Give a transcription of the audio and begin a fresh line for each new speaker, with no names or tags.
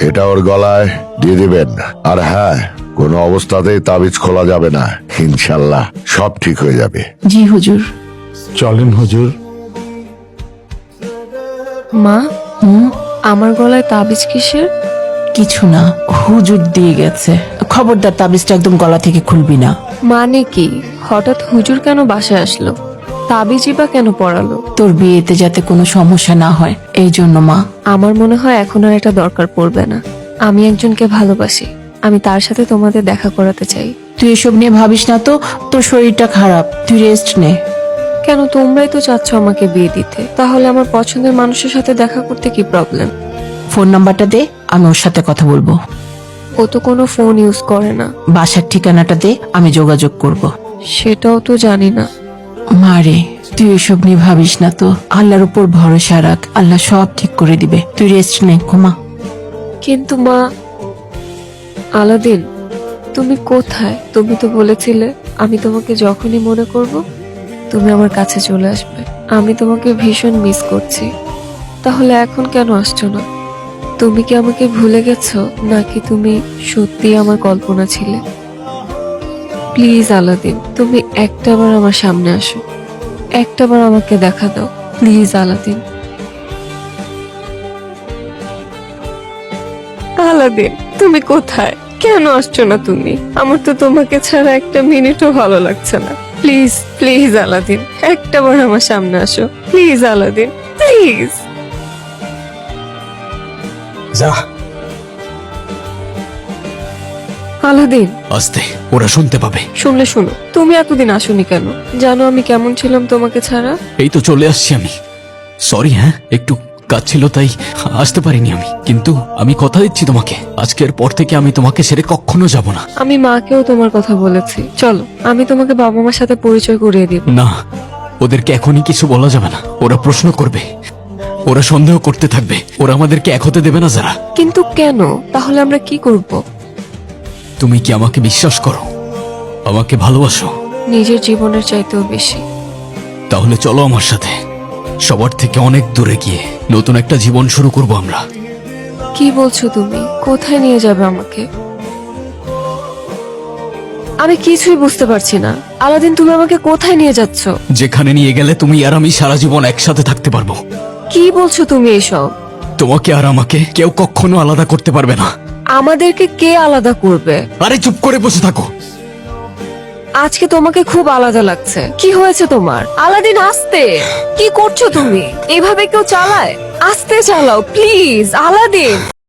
এটা ওর গলায় দিয়ে দিবেন। আর হ্যাঁ, কোনো অবস্থাতেই তাবিজ খোলা যাবে না। ইনশাল্লাহ সব ঠিক হয়ে যাবে।
জি হুজুর।
চলেন হুজুর।
মা, আমার গলায় তাবিজ কিসের?
কিছু না, হুজুর দিয়ে গেছে। খবরদার তাবিজটা একদম গলা থেকে খুলবি না।
মানে কি, হঠাৎ হুজুর কেন বাসায় আসলো? তাবিজই বা কেন পড়ালো?
তোর বিয়েতে যাতে কোনো সমস্যা না হয় এই জন্য মা।
আমার মনে হয় এখন আর এটা দরকার পড়বে না। আমি একজনকে ভালোবাসি, আমি তার সাথে তোমাদের দেখা করাতে চাই।
তুই এসব নিয়ে ভাবিস না তো, তোর শরীরটা খারাপ, তুই রেস্ট নে।
কেন, তোমরাই তো চাচ্ছ আমাকে বিয়ে দিতে, তাহলে আমার পছন্দের মানুষের সাথে দেখা করতে কি প্রবলেম?
ফোন নাম্বারটা দে, আমি ওর সাথে কথা বলবো।
ও তো কোনো ফোন ইউজ করে না।
বাসার ঠিকানাটা দে, আমি যোগাযোগ করব।
সেটাও তো জানি না।
মারে, তুই এসব নিয়ে ভাবিস না তো, আল্লাহর উপর ভরসা রাখ, আল্লাহ সব ঠিক করে দিবে। তুই রেস্ট নে, ঘুমা।
কিন্তু মা, আলাদিন, তুমি কোথায়? তুমি তো বলেছিলে আমি তোমাকে যখনই মনে করব তুমি আমার কাছে চলে আসবে। আমি তোমাকে ভীষণ মিস করছি। তাহলে এখন কেন আসছো না? তুমি কি আমাকে ভুলে গেছো, নাকি তুমি সত্যি আমার কল্পনা ছিলে? প্লিজ আলাদিন, তুমি একটাবার আমার সামনে আসো, একটাবার আমাকে দেখা দাও, প্লিজ আলাদিন। আলাদিন, তুমি কোথায়? কেন আসছো না তুমি? আমার তো তোমাকে ছাড়া একটা মিনিটও ভালো লাগছে না। প্লিজ প্লিজ আলাদিন, একটাবার আমার সামনে আসো, প্লিজ আলাদিন, প্লিজ।
যা
আলাদিন,
আস্তে, ওরা শুনতে পাবে।
শুনলে শুনো, তুমি এতদিন আসোনি কেন? জানো আমি কেমন ছিলাম তোমাকে ছাড়া?
এই তো চলে আসছি আমি। সরি, হ্যাঁ একটু কাজ ছিল তাই আসতে পারিনি আমি, কিন্তু আমি কথা দিচ্ছি তোমাকে, আজকের পর থেকে আমি তোমাকে ছেড়ে কখনো যাব না।
আমি মাকেও তোমার কথা বলেছি। চলো, আমি তোমাকে বাবা মার সাথে পরিচয় করিয়ে দিব।
না, ওদেরকে এখনই কিছু বলা যাবে না, ওরা প্রশ্ন করবে, ওরা সন্দেহ করতে থাকবে, ওরা আমাদেরকে এক হতে দেবে না যারা।
কিন্তু কেন? তাহলে আমরা কি করব?
তুমি কি আমাকে বিশ্বাস করো, আমাকে ভালোবাসো?
নিজের জীবনের চাইতেও বেশি।
তাহলে চলো আমার সাথে, সবার থেকে অনেক দূরে গিয়ে নতুন একটা জীবন শুরু করব আমরা।
কি বলছো তুমি? কোথায় নিয়ে যাবে আমাকে? আমি কিছুই বুঝতে পারছি না। আলাদিন, তুমি আমাকে কোথায় নিয়ে যাচ্ছ?
যেখানে নিয়ে গেলে তুমি আর আমি সারা জীবন একসাথে থাকতে পারবো।
কি বলছো তুমি এসব?
তোমাকে আর আমাকে কেউ কখনো আলাদা করতে পারবে না।
আমাদেরকে কে আলাদা করবে?
আরে চুপ করে বসে থাকো।
আজকে তোমাকে খুব আলাদা লাগছে। কি হয়েছে তোমার? আলাদিন, আস্তে। কি করছো তুমি? এভাবে কেউ চালায়? আস্তে চালাও প্লিজ আলাদিন।